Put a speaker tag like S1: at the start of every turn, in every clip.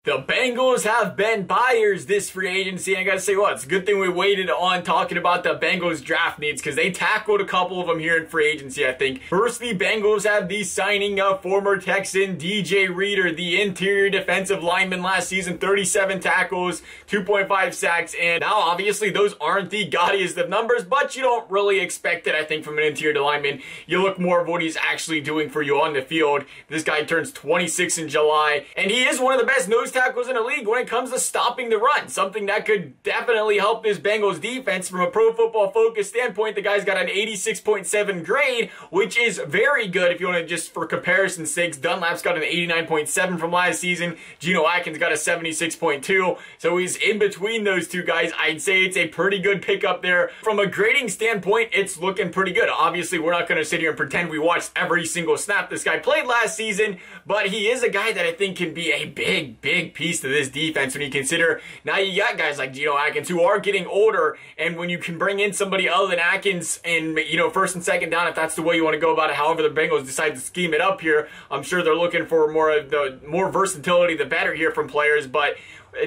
S1: The Bengals have been buyers this free agency. I gotta say, well, it's a good thing we waited on talking about the Bengals draft needs because they tackled a couple of them here in free agency, I think. First, the Bengals have the signing of former Texan DJ Reader, the interior defensive lineman last season, 37 tackles, 2.5 sacks, and now obviously those aren't the gaudiest of numbers, but you don't really expect it, I think, from an interior lineman. You look more of what he's actually doing for you on the field. This guy turns 26 in July, and he is one of the best nose tackles in the league when it comes to stopping the run. Something that could definitely help this Bengals defense from a Pro Football Focus standpoint. The guy's got an 86.7 grade, which is very good if you want to just for comparison's sakes. Dunlap's got an 89.7 from last season. Geno Atkins got a 76.2. So he's in between those two guys. I'd say it's a pretty good pickup there. From a grading standpoint, it's looking pretty good. Obviously, we're not going to sit here and pretend we watched every single snap this guy played last season, but he is a guy that I think can be a big piece to this defense when you consider now you got guys like Geno Atkins who are getting older, and when you can bring in somebody other than Atkins and, you know, first and second down, if that's the way you want to go about it, however the Bengals decide to scheme it up here, I'm sure they're looking for more versatility, the better here from players, but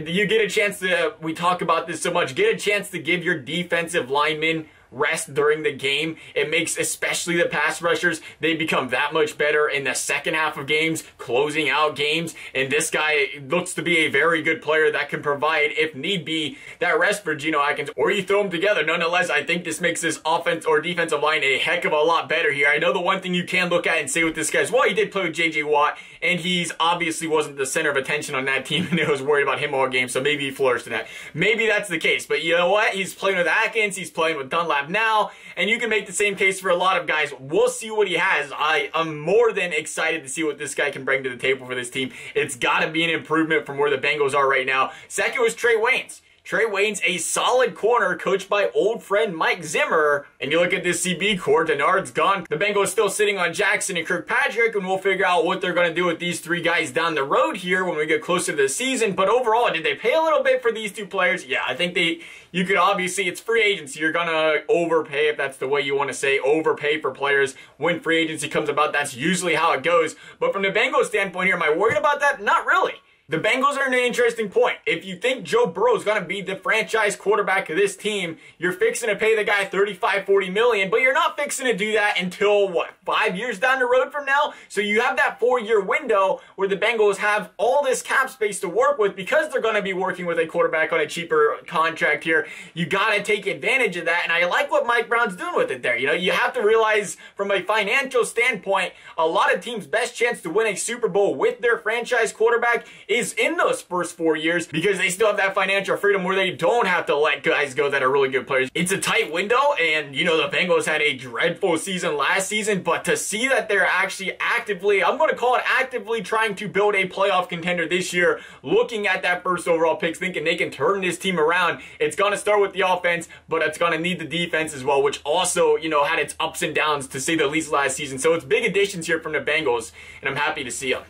S1: you get a chance to, we talk about this so much, get a chance to give your defensive linemen rest during the game. It makes especially the pass rushers, they become that much better in the second half of games, closing out games, and this guy looks to be a very good player that can provide, if need be, that rest for Geno Atkins, or you throw them together. Nonetheless, I think this makes this offense or defensive line a heck of a lot better here. I know the one thing you can look at and say with this guy is, well, he did play with J.J. Watt, and he's obviously wasn't the center of attention on that team, and it was worried about him all game, so maybe he flourished in that. Maybe that's the case, but you know what? He's playing with Atkins, he's playing with Dunlap now, and you can make the same case for a lot of guys. We'll see what he has. I am more than excited to see what this guy can bring to the table for this team. It's got to be an improvement from where the Bengals are right now. Second was Trae Waynes. Trae Waynes, a solid corner coached by old friend Mike Zimmer. And you look at this CB core, Denard's gone. The Bengals still sitting on Jackson and Kirkpatrick, and we'll figure out what they're going to do with these three guys down the road here when we get closer to the season. But overall, did they pay a little bit for these two players? Yeah, I think you could obviously, it's free agency. You're going to overpay, if that's the way you want to say, overpay for players when free agency comes about. That's usually how it goes. But from the Bengals standpoint here, am I worried about that? Not really. The Bengals are in an interesting point. If you think Joe Burrow is going to be the franchise quarterback of this team, you're fixing to pay the guy $35-40 million, but you're not fixing to do that until, what, 5 years down the road from now? So you have that 4-year window where the Bengals have all this cap space to work with because they're going to be working with a quarterback on a cheaper contract here. You got to take advantage of that, and I like what Mike Brown's doing with it there. You know, you have to realize from a financial standpoint, a lot of teams' best chance to win a Super Bowl with their franchise quarterback is in those first 4 years because they still have that financial freedom where they don't have to let guys go that are really good players. It's a tight window, and you know the Bengals had a dreadful season last season, but to see that they're actually actively, I'm going to call it actively trying to build a playoff contender this year, looking at that first overall picks, thinking they can turn this team around. It's going to start with the offense, but it's going to need the defense as well, which also, you know, had its ups and downs to say the least last season. So it's big additions here from the Bengals, and I'm happy to see them.